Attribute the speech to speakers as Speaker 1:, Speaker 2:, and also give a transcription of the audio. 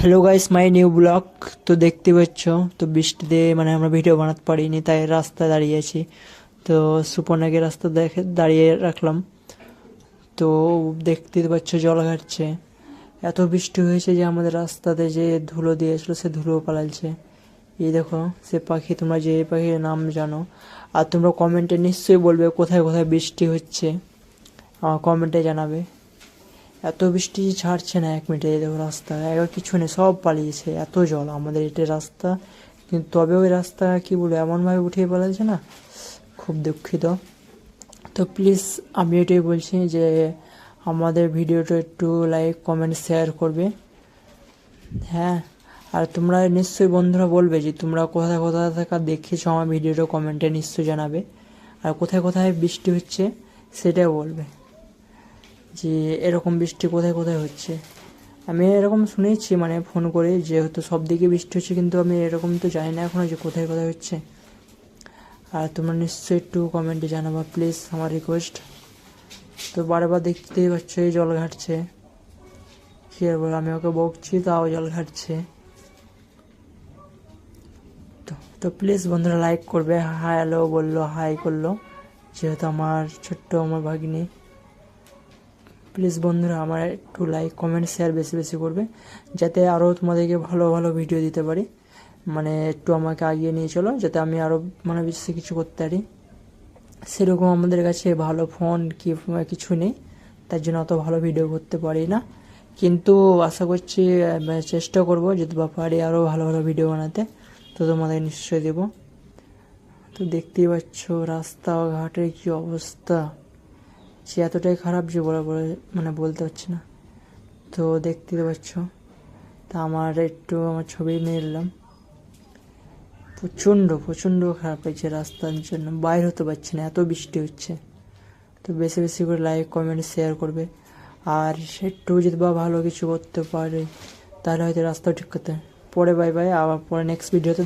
Speaker 1: Hello guys, my new blog. তো দেখতে পাচ্ছ, তো বৃষ্টিতে মানে আমরা ভিডিও বানাতে পারিনি, তাই রাস্তায় দাঁড়িয়ে আছি। তো সুপর্ণাকে রাস্তা দেখে দাঁড়িয়ে রাখলাম। তো দেখতে পাচ্ছ জল ঘাটছে। এত বৃষ্টি হয়েছে যে আমাদের রাস্তাতে যে ধুলো দিয়েছিল সে ধুলো পালাচ্ছে। এই দেখো সে পাখি, তোমরা যে পাখির নাম জানো। আর তোমরা কমেন্টে নিশ্চয়ই বলবে কোথায় কোথায় বৃষ্টি হচ্ছে, আমার কমেন্টে জানাবে। এত বৃষ্টি ছাড়ছে না, 1 মিনিটে। দেখো রাস্তা একবার কিছু নেই, সব পালিয়েছে, এত জল আমাদের এটা রাস্তা। কিন্তু তবে ওই রাস্তা কি বলবো এমনভাবে উঠিয়ে পালাচ্ছে না, খুব দুঃখিত। তো প্লিজ আমি এটাই বলছি যে আমাদের ভিডিওটা একটু লাইক কমেন্ট শেয়ার করবে। হ্যাঁ, আর তোমরা নিশ্চয়ই বন্ধুরা বলবে যে তোমরা কোথায় কোথায় থাকা দেখেছো আমার ভিডিওটা, কমেন্টে নিশ্চয়ই জানাবে। আর কোথায় কোথায় বৃষ্টি হচ্ছে সেটাও বলবে যে এরকম বৃষ্টি কোথায় কোথায় হচ্ছে। আমি এরকম শুনেছি মানে ফোন করে, যেহেতু সব দিকে বৃষ্টি হচ্ছে, কিন্তু আমি এরকম তো জানি না এখনও যে কোথায় কোথায় হচ্ছে। আর তোমরা নিশ্চয়ই একটু কমেন্টে জানাবা প্লিজ, আমার রিকোয়েস্ট। তো বারবার দেখতেই পাচ্ছ এই জল ঘাটছে, কী আর বল, আমি ওকে বকছি তাও জল ঘাটছে। তো প্লিজ বন্ধুরা লাইক করবে, হাই হ্যালো বললো, হাই করলো, যেহেতু আমার ছোট্ট আমার ভাগ্নি। প্লিজ বন্ধুরা আমার একটু লাইক কমেন্ট শেয়ার বেশি বেশি করবে, যাতে আরও তোমাদেরকে ভালো ভালো ভিডিও দিতে পারি। মানে একটু আমাকে আগিয়ে নিয়ে চলো, যাতে আমি আরও মানে বেশি কিছু করতে পারি। সেরকম আমাদের কাছে ভালো ফোন কি কিছু নেই, তার জন্য অত ভালো ভিডিও করতে পারি না। কিন্তু আশা করছি চেষ্টা করব যদি বা পারি আরও ভালো ভালো ভিডিও বানাতে, তো তোমাদের নিশ্চয়ই দেবো। তো দেখতেই পাচ্ছ রাস্তাঘাটের কী অবস্থা, সে এতটাই খারাপ যে বলে মানে বলতে পারছি না। তো দেখতে পাচ্ছ, তা আমার একটু আমার ছবি নিয়ে এলাম। প্রচণ্ড প্রচণ্ড খারাপ লাগছে রাস্তার জন্য, বাইর হতে পারছি না, এত বৃষ্টি হচ্ছে। তো বেশি বেশি করে লাইক কমেন্ট শেয়ার করবে। আর একটু যদি বা ভালো কিছু করতে পারে তাহলে হয়তো রাস্তাও ঠিক করতে। পরে বাই বাই, আবার পরে নেক্সট ভিডিওতে